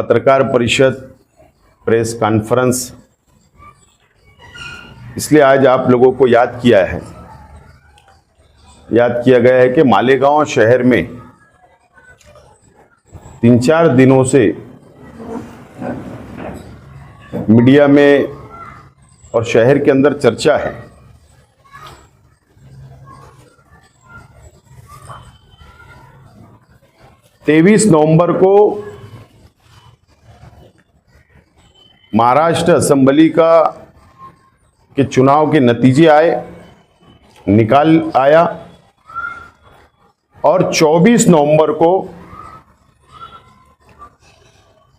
पत्रकार परिषद, press conference इसलिए आज आप लोगों को याद किया गया है कि मालेगांव शहर में 3-4 दिनों से मीडिया में और शहर के अंदर चर्चा है तेईस नवंबर को महाराष्ट्र असेंबली के चुनाव के नतीजे निकाल आया और 24 नवंबर को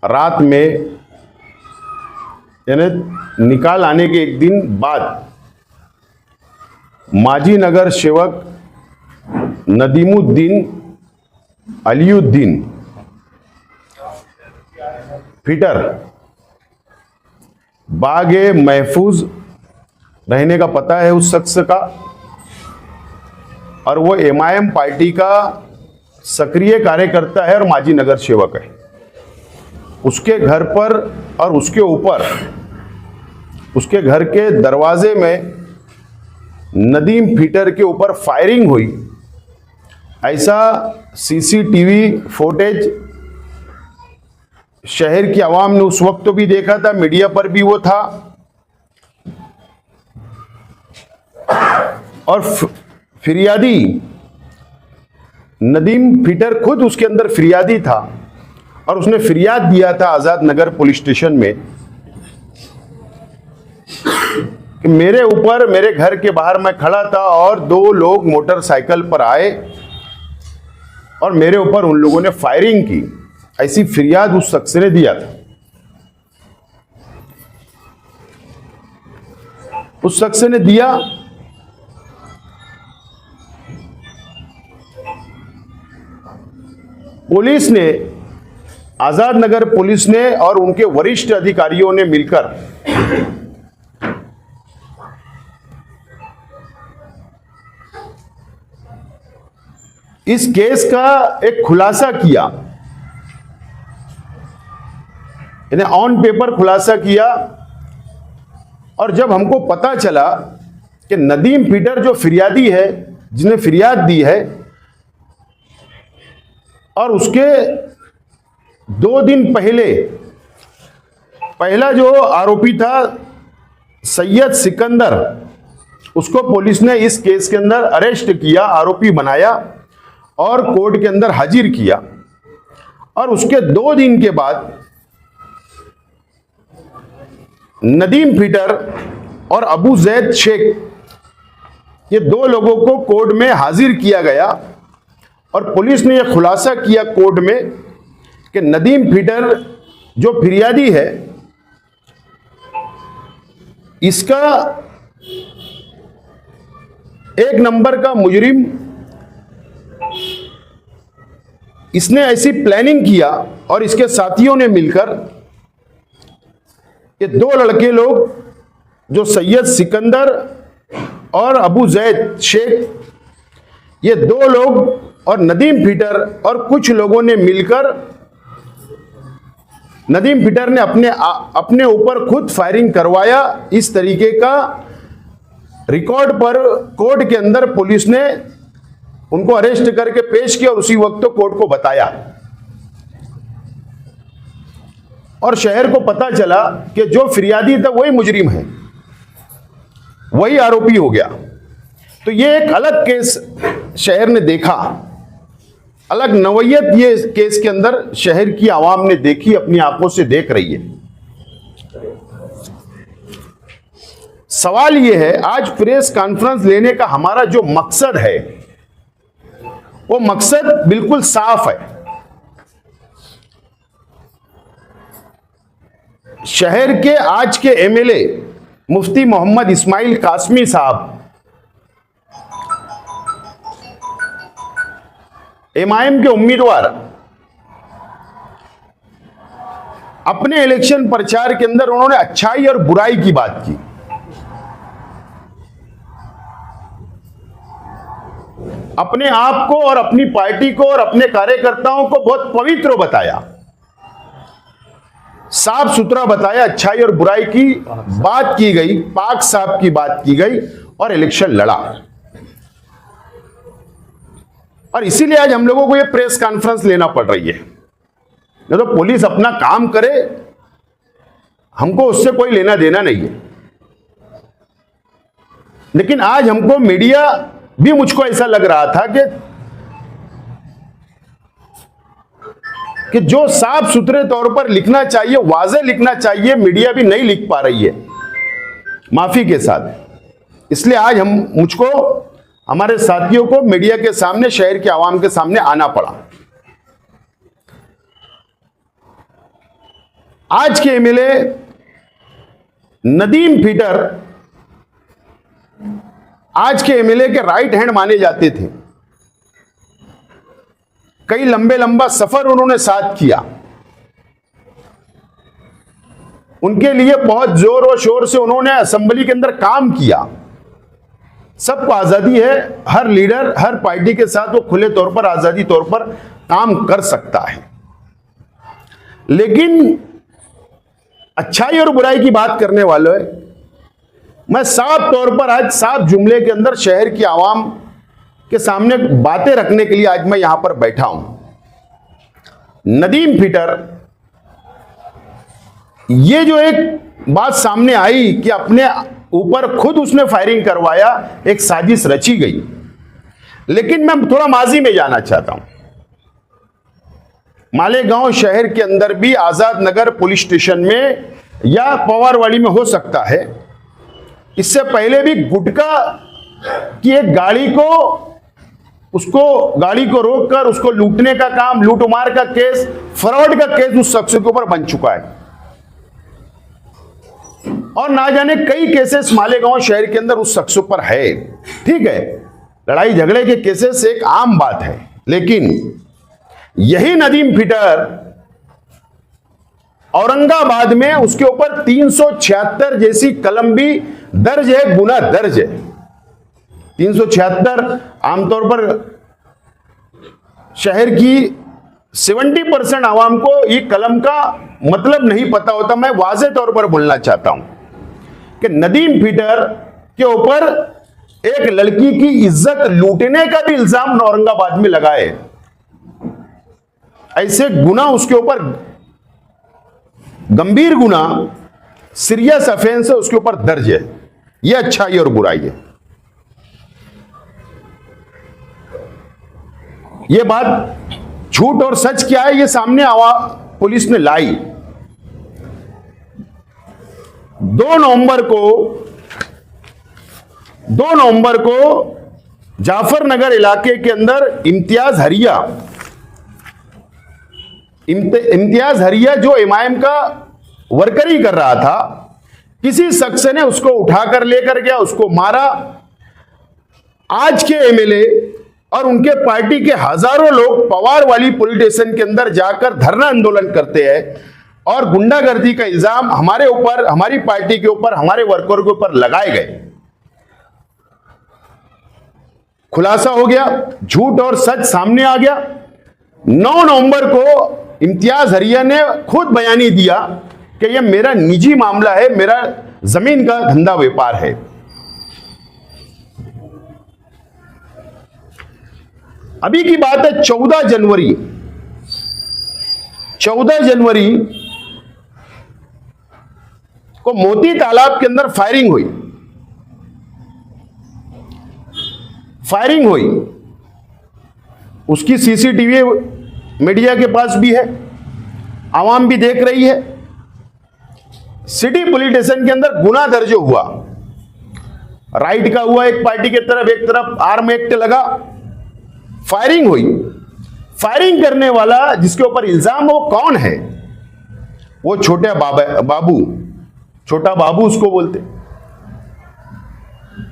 रात में यानी निकाल आने के एक दिन बाद माजी नगर सेवक नदीमुद्दीन अलीउद्दीन फिटर बागे महफूज रहने का पता है उस शख्स का, और वो एमआईएम पार्टी का सक्रिय कार्यकर्ता है और माजी नगर सेवक है। उसके घर पर और उसके ऊपर उसके घर के दरवाजे में नदीम फिटर के ऊपर फायरिंग हुई, ऐसा सीसीटीवी फुटेज शहर की आवाम ने उस वक्त तो भी देखा था, मीडिया पर भी वो था। और फिरियादी नदीम फिटर खुद उसके अंदर फिरियादी था और उसने फिरियाद दिया था आजाद नगर पुलिस स्टेशन में कि मेरे ऊपर, मेरे घर के बाहर मैं खड़ा था और 2 लोग मोटरसाइकिल पर आए और मेरे ऊपर उन लोगों ने फायरिंग की। ऐसी फिरियाद उस शख्स ने दिया था। उस शख्स ने दिया। पुलिस ने, आजाद नगर पुलिस ने और उनके वरिष्ठ अधिकारियों ने मिलकर इस केस का एक खुलासा किया, इन्हें ऑन पेपर खुलासा किया। और जब हमको पता चला कि नदीम फिटर जो फिरियादी है, जिसने फिरियाद दी है, और उसके 2 दिन पहले पहला जो आरोपी था सैयद सिकंदर, उसको पुलिस ने इस केस के अंदर अरेस्ट किया, आरोपी बनाया और कोर्ट के अंदर हाजिर किया। और उसके 2 दिन के बाद नदीम फिटर और अबू जैद शेख, ये 2 लोगों को कोर्ट में हाजिर किया गया और पुलिस ने यह खुलासा किया कोर्ट में कि नदीम फिटर जो फिरियादी है, इसका 1 नंबर का मुजरिम, इसने ऐसी प्लानिंग किया और इसके साथियों ने मिलकर ये 2 लड़के लोग जो सैयद सिकंदर और अबू जैद शेख, ये 2 लोग और नदीम फिटर और कुछ लोगों ने मिलकर, नदीम फिटर ने अपने ऊपर खुद फायरिंग करवाया। इस तरीके का रिकॉर्ड पर कोर्ट के अंदर पुलिस ने उनको अरेस्ट करके पेश किया और उसी वक्त तो कोर्ट को बताया। और शहर को पता चला कि जो फिरियादी था वही मुजरिम है, वही आरोपी हो गया। तो ये एक अलग केस शहर ने देखा, अलग नवैयत ये केस के अंदर शहर की आवाम ने देखी, अपनी आंखों से देख रही है। सवाल ये है, आज प्रेस कॉन्फ्रेंस लेने का हमारा जो मकसद है, वो मकसद बिल्कुल साफ है। शहर के आज के एमएलए मुफ्ती मोहम्मद इस्माइल कासमी साहब एमआईएम के उम्मीदवार अपने इलेक्शन प्रचार के अंदर उन्होंने अच्छाई और बुराई की बात की। अपने आप को और अपनी पार्टी को और अपने कार्यकर्ताओं को बहुत पवित्र बताया। साफ सुथरा बताया, अच्छाई और बुराई की बात की गई, पाक साहब की बात की गई और इलेक्शन लड़ा। और इसीलिए आज हम लोगों को ये प्रेस कॉन्फ्रेंस लेना पड़ रही है। नहीं तो पुलिस अपना काम करे, हमको उससे कोई लेना देना नहीं है। लेकिन आज हमको मीडिया भी, मुझको ऐसा लग रहा था कि जो साफ सुथरे तौर पर लिखना चाहिए, वाज़े लिखना चाहिए, मीडिया भी नहीं लिख पा रही है, माफी के साथ। इसलिए आज मुझको, हमारे साथियों को मीडिया के सामने, शहर के आवाम के सामने आना पड़ा। आज के एमएलए नदीम फिटर आज के एमएलए के राइट हैंड माने जाते थे। कई लंबा सफर उन्होंने साथ किया। उनके लिए बहुत जोर और शोर से उन्होंने असेंबली के अंदर काम किया। सबको आजादी है, हर लीडर हर पार्टी के साथ वो खुले तौर पर, आजादी तौर पर काम कर सकता है। लेकिन अच्छाई और बुराई की बात करने वालों, मैं साफ तौर पर आज साफ जुमले के अंदर शहर की आवाम के सामने बातें रखने के लिए आज मैं यहां पर बैठा हूं। नदीम फिटर, ये जो एक बात सामने आई कि अपने ऊपर खुद उसने फायरिंग करवाया, एक साजिश रची गई। लेकिन मैं थोड़ा माजी में जाना चाहता हूं। मालेगांव शहर के अंदर भी आजाद नगर पुलिस स्टेशन में या पवारवाड़ी में हो सकता है, इससे पहले भी गुटखा की एक गाड़ी को रोककर उसको लूटने का काम, लूटमार का केस, फ्रॉड का केस उस शख्स के ऊपर बन चुका है। और ना जाने कई केसेस मालेगांव शहर के अंदर उस शख्स पर है। ठीक है, लड़ाई झगड़े के केसेस एक आम बात है। लेकिन यही नदीम फिटर औरंगाबाद में उसके ऊपर 376 जैसी कलम भी दर्ज है, गुना दर्ज है। 376 आमतौर पर शहर की 70% आवाम को ये कलम का मतलब नहीं पता होता। मैं वाज़े तौर पर बोलना चाहता हूं कि नदीम फिटर के ऊपर एक लड़की की इज्जत लूटने का भी इल्जाम औरंगाबाद में लगा है। ऐसे गुना उसके ऊपर, गंभीर गुना, सीरियस ऑफेंस है, उसके ऊपर दर्ज है। यह अच्छाई और बुराई है। यह बात झूठ और सच क्या है, यह सामने पुलिस ने लाई। 2 नवंबर को जाफरनगर इलाके के अंदर इम्तियाज हरिया जो एमआईएम का वर्कर ही कर रहा था, किसी शख्स ने उसको उठाकर लेकर गया, उसको मारा। आज के एमएलए और उनके पार्टी के हजारों लोग पवारवाली पुलिस स्टेशन के अंदर जाकर धरना आंदोलन करते हैं और गुंडागर्दी का इल्जाम हमारे ऊपर, हमारी पार्टी के ऊपर, हमारे वर्कर के ऊपर लगाए गए। खुलासा हो गया, झूठ और सच सामने आ गया। 9 नवंबर को इम्तियाज हरिया ने खुद बयानी दिया कि यह मेरा निजी मामला है, मेरा जमीन का धंधा व्यापार है। अभी की बात है 14 जनवरी को मोती तालाब के अंदर फायरिंग हुई। उसकी सीसीटीवी मीडिया के पास भी है, आवाम भी देख रही है। सिटी पुलिस स्टेशन के अंदर गुना दर्ज हुआ, राइट का हुआ, एक पार्टी के तरफ, एक तरफ आर्म एक्ट लगा, फायरिंग हुई। फायरिंग करने वाला जिसके ऊपर इल्जाम है वो कौन है? वो छोटा बाबू उसको बोलते।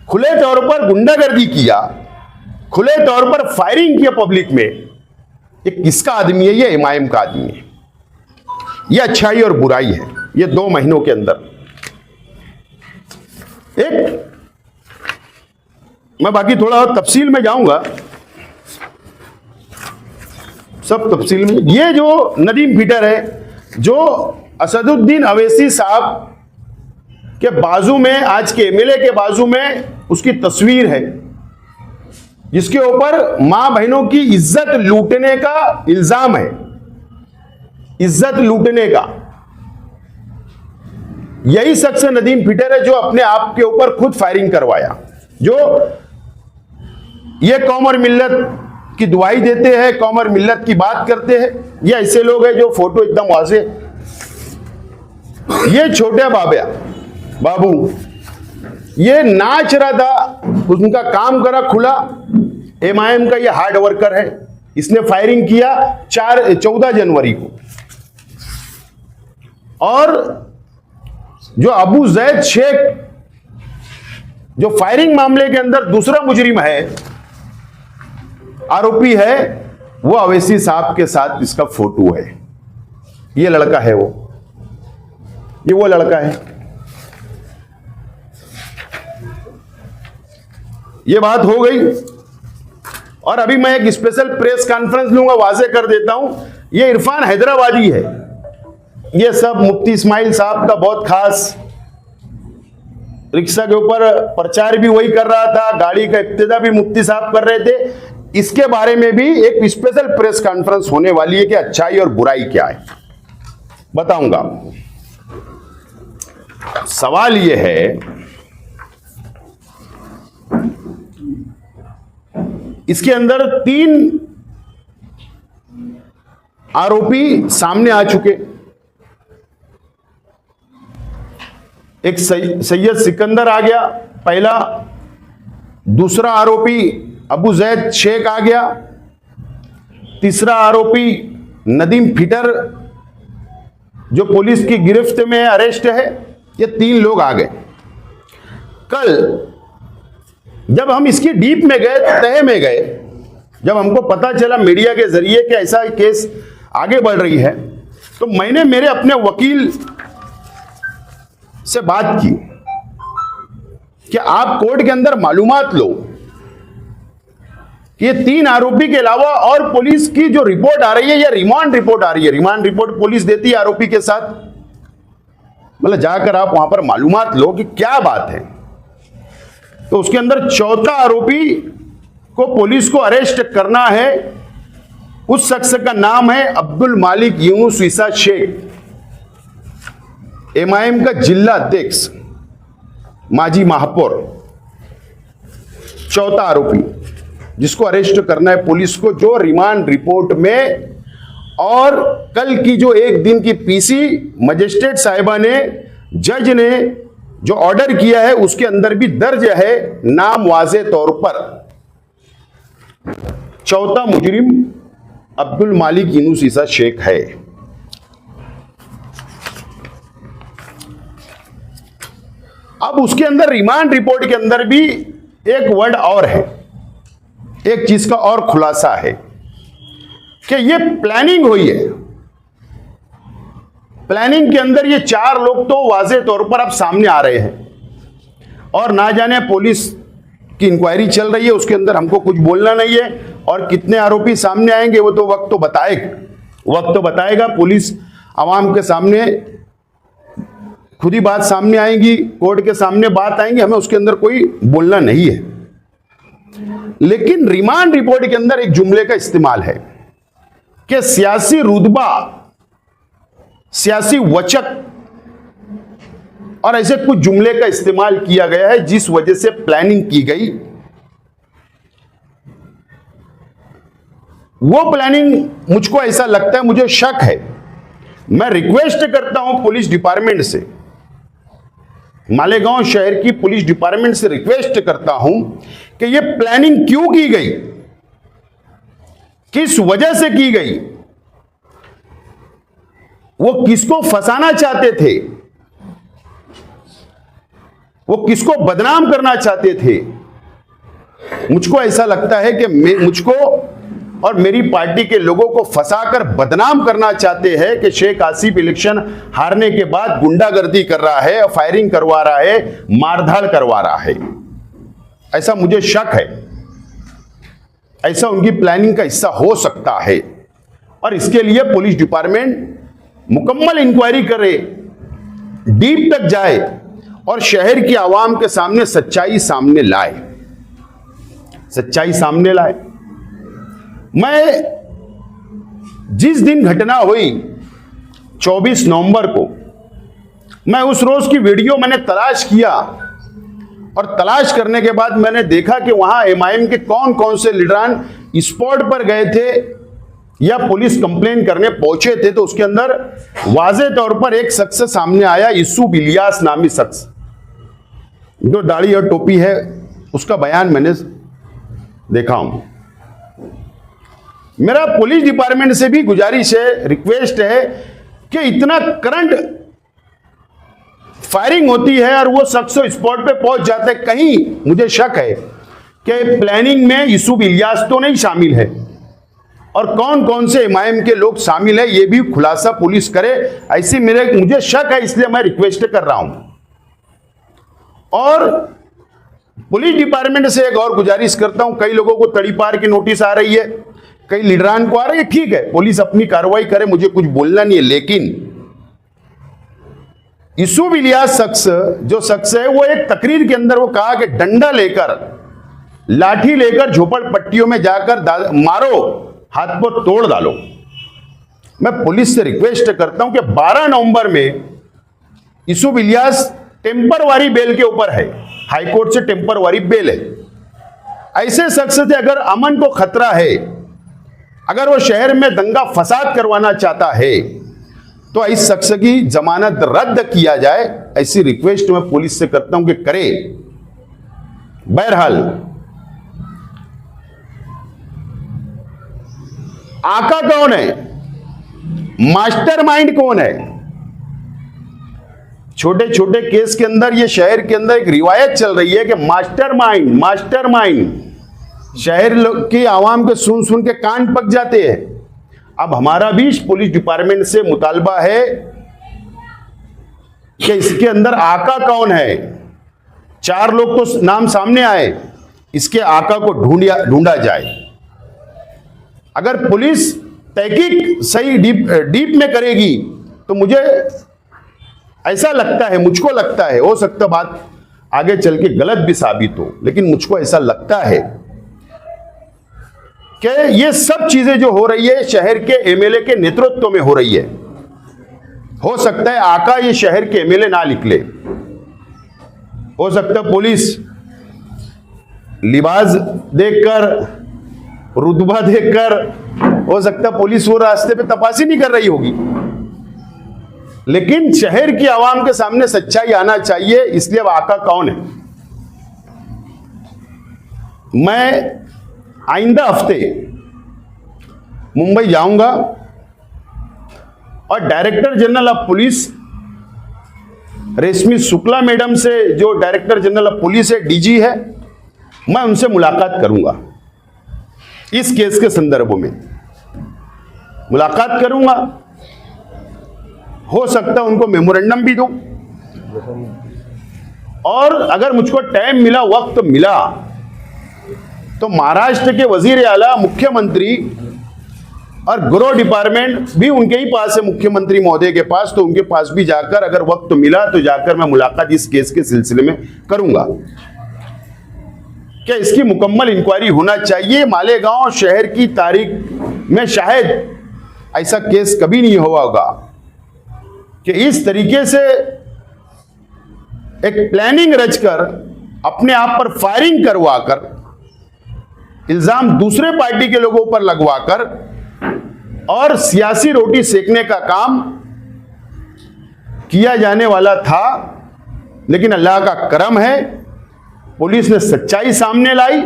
खुले तौर पर गुंडागर्दी किया, खुले तौर पर फायरिंग किया पब्लिक में। ये किसका आदमी है? ये एमआईएम का आदमी है। ये अच्छाई और बुराई है। ये 2 महीनों के अंदर मैं बाकी थोड़ा तफसील में जाऊंगा, सब तफसील में। ये जो नदीम फिटर है, जो असदुद्दीन अवैसी साहब के बाजू में, आज के एमएलए के बाजू में उसकी तस्वीर है, जिसके ऊपर मां बहनों की इज्जत लूटने का इल्जाम है। इज्जत लूटने का यही शख्स नदीम फिटर है जो अपने आप के ऊपर खुद फायरिंग करवाया, जो ये कौम और मिल्लत की दुआई देते हैं, कौम और मिल्लत की बात करते हैं। ये ऐसे लोग हैं जो फोटो एकदम वाजे, ये छोटे बाबू ये नाच रहा था, उनका काम करा खुला। एमआईएम का ये हार्ड वर्कर है, इसने फायरिंग किया 14 जनवरी को। और जो अबू जैद शेख जो फायरिंग मामले के अंदर दूसरा मुजरिम है, आरोपी है, वो अवैसी साहब के साथ इसका फोटो है। ये लड़का है ये वो लड़का है। ये बात हो गई। और अभी मैं एक स्पेशल प्रेस कॉन्फ्रेंस लूंगा, वाजे कर देता हूं। ये इरफान हैदराबादी है। ये सब मुफ्ती इस्माइल साहब का बहुत खास, रिक्शा के ऊपर प्रचार भी वही कर रहा था, गाड़ी का इब्तिदा भी मुफ्ती साहब कर रहे थे। इसके बारे में भी एक स्पेशल प्रेस कॉन्फ्रेंस होने वाली है कि अच्छाई और बुराई क्या है, बताऊंगा। सवाल यह है, इसके अंदर 3 आरोपी सामने आ चुके। एक सैयद सिकंदर आ गया पहला, दूसरा आरोपी अबू जैद शेख आ गया, तीसरा आरोपी नदीम फिटर जो पुलिस की गिरफ्त में अरेस्ट है। ये 3 लोग आ गए। कल जब हम इसकी डीप में गए, तह में गए, जब हमको पता चला मीडिया के जरिए कि ऐसा केस आगे बढ़ रही है, तो मैंने मेरे अपने वकील से बात की कि आप कोर्ट के अंदर मालूमात लो कि ये 3 आरोपी के अलावा और पुलिस की जो रिपोर्ट आ रही है, या रिमांड रिपोर्ट आ रही है, रिमांड रिपोर्ट पुलिस देती है आरोपी के साथ, मतलब जाकर आप वहां पर मालूमात लो कि क्या बात है। तो उसके अंदर चौथा आरोपी को पुलिस को अरेस्ट करना है। उस शख्स का नाम है अब्दुल मालिक यूनुस ईसा शेख, एमआईएम का जिला अध्यक्ष, माजी महापौर। चौथा आरोपी जिसको अरेस्ट करना है पुलिस को, जो रिमांड रिपोर्ट में और कल की जो 1 दिन की पीसी मजिस्ट्रेट साहिबा ने, जज ने जो ऑर्डर किया है, उसके अंदर भी दर्ज है नाम वाजे तौर पर। चौथा मुजरिम अब्दुल मालिक यूनुस ईसा शेख है। अब उसके अंदर रिमांड रिपोर्ट के अंदर भी एक वर्ड और है, एक चीज का और खुलासा है कि ये प्लानिंग हुई है। प्लानिंग के अंदर ये 4 लोग तो वाजे तौर पर अब सामने आ रहे हैं, और ना जाने पुलिस की इंक्वायरी चल रही है, उसके अंदर हमको कुछ बोलना नहीं है। और कितने आरोपी सामने आएंगे वो तो वक्त तो बताएगा। पुलिस आवाम के सामने खुद ही बात सामने आएगी, कोर्ट के सामने बात आएंगी, हमें उसके अंदर कोई बोलना नहीं है। लेकिन रिमांड रिपोर्ट के अंदर एक जुमले का इस्तेमाल है कि सियासी रुतबा, सियासी वचक और ऐसे कुछ जुमले का इस्तेमाल किया गया है, जिस वजह से प्लानिंग की गई। वो प्लानिंग मुझको ऐसा लगता है, मुझे शक है, मैं रिक्वेस्ट करता हूं पुलिस डिपार्टमेंट से, मालेगांव शहर की पुलिस डिपार्टमेंट से रिक्वेस्ट करता हूं कि ये प्लानिंग क्यों की गई, किस वजह से की गई, वो किसको फंसाना चाहते थे, वो किसको बदनाम करना चाहते थे। मुझको ऐसा लगता है कि मुझको और मेरी पार्टी के लोगों को फंसाकर बदनाम करना चाहते हैं कि शेख आसिफ इलेक्शन हारने के बाद गुंडागर्दी कर रहा है, फायरिंग करवा रहा है, मारधाड़ करवा रहा है। ऐसा मुझे शक है, ऐसा उनकी प्लानिंग का हिस्सा हो सकता है। और इसके लिए पुलिस डिपार्टमेंट मुकम्मल इंक्वायरी करे, डीप तक जाए और शहर की आवाम के सामने सच्चाई सामने लाए, सच्चाई सामने लाए। मैं जिस दिन घटना हुई 24 नवंबर को, मैं उस रोज की वीडियो मैंने तलाश किया और तलाश करने के बाद मैंने देखा कि वहां एमआईएम के कौन कौन से लीडरान स्पॉट पर गए थे या पुलिस कंप्लेन करने पहुंचे थे। तो उसके अंदर वाज़े तौर पर एक शख्स सामने आया, यूसुफ इलियास नामी शख्स, जो दाढ़ी और टोपी है, उसका बयान मैंने देखा हूं। मेरा पुलिस डिपार्टमेंट से भी गुजारिश है, रिक्वेस्ट है कि इतना करंट फायरिंग होती है और वो शख्स स्पॉट पे पहुंच जाते, कहीं मुझे शक है कि प्लानिंग में यूसुफ इलियास तो नहीं शामिल है और कौन कौन से एमआईएम के लोग शामिल है ये भी खुलासा पुलिस करे, ऐसी मुझे शक है, इसलिए मैं रिक्वेस्ट कर रहा हूं। और पुलिस डिपार्टमेंट से एक और गुजारिश करता हूं, कई लोगों को तड़ीपार की नोटिस आ रही है, कई लीडरान को आ रही है, ठीक है, पुलिस अपनी कार्रवाई करे, मुझे कुछ बोलना नहीं है, लेकिन यूसुफ इलियास शख्स जो शख्स है, वो एक तकरीर के अंदर वो कहा कि डंडा लेकर, लाठी लेकर झोपड़पट्टियों में जाकर मारो, हाथ पर तोड़ डालो। मैं पुलिस से रिक्वेस्ट करता हूं कि 12 नवंबर में यूसुफ इलियास टेम्परवारी बेल के ऊपर है, हाईकोर्ट से टेम्परवारी बेल है। ऐसे शख्स से अगर अमन को खतरा है, अगर वो शहर में दंगा फसाद करवाना चाहता है, तो इस शख्स की जमानत रद्द किया जाए, ऐसी रिक्वेस्ट मैं पुलिस से करता हूं कि करे। बहरहाल आका कौन है, मास्टरमाइंड कौन है? छोटे छोटे केस के अंदर, ये शहर के अंदर एक रिवायत चल रही है कि मास्टरमाइंड शहर की आवाम के सुन के कान पक जाते हैं। अब हमारा भी पुलिस डिपार्टमेंट से मुतालबा है कि इसके अंदर आका कौन है। 4 लोग तो नाम सामने आए, इसके आका को ढूंढा जाए। अगर पुलिस तहकीक सही डीप में करेगी तो मुझे ऐसा लगता है, मुझको लगता है, हो सकता बात आगे चल के गलत भी साबित हो, लेकिन मुझको ऐसा लगता है कि ये सब चीजें जो हो रही है शहर के एमएलए के नेतृत्व में हो रही है। हो सकता है आका ये शहर के एमएलए ना निकले, हो सकता है पुलिस लिबास देखकर, रुतबा देखकर, हो सकता है पुलिस वो रास्ते पे तपासी नहीं कर रही होगी, लेकिन शहर की आवाम के सामने सच्चाई आना चाहिए। इसलिए अब आका कौन है? मैं आइंदा हफ्ते मुंबई जाऊंगा और डायरेक्टर जनरल ऑफ पुलिस रेशमी शुक्ला मैडम से, जो डायरेक्टर जनरल ऑफ पुलिस है, डीजी है, मैं उनसे मुलाकात करूंगा। इस केस के संदर्भ में मुलाकात करूंगा, हो सकता है उनको मेमोरेंडम भी दूं, और अगर मुझको टाइम मिला, वक्त मिला, तो महाराष्ट्र के वजीर आला, मुख्यमंत्री और गृह डिपार्टमेंट भी उनके ही पास है, मुख्यमंत्री महोदय के पास, तो उनके पास भी जाकर अगर वक्त मिला तो जाकर मैं मुलाकात इस केस के सिलसिले में करूंगा। क्या इसकी मुकम्मल इंक्वायरी होना चाहिए। मालेगांव शहर की तारीख में शायद ऐसा केस कभी नहीं हुआ होगा कि इस तरीके से एक प्लानिंग रचकर अपने आप पर फायरिंग करवाकर, इल्जाम दूसरे पार्टी के लोगों पर लगवाकर और सियासी रोटी सेकने का काम किया जाने वाला था। लेकिन अल्लाह का करम है, पुलिस ने सच्चाई सामने लाई।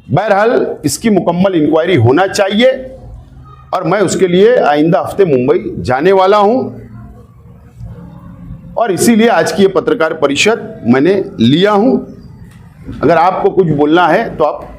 बहरहाल इसकी मुकम्मल इंक्वायरी होना चाहिए और मैं उसके लिए आइंदा हफ्ते मुंबई जाने वाला हूं, और इसीलिए आज की ये पत्रकार परिषद मैंने लिया हूं। अगर आपको कुछ बोलना है तो आप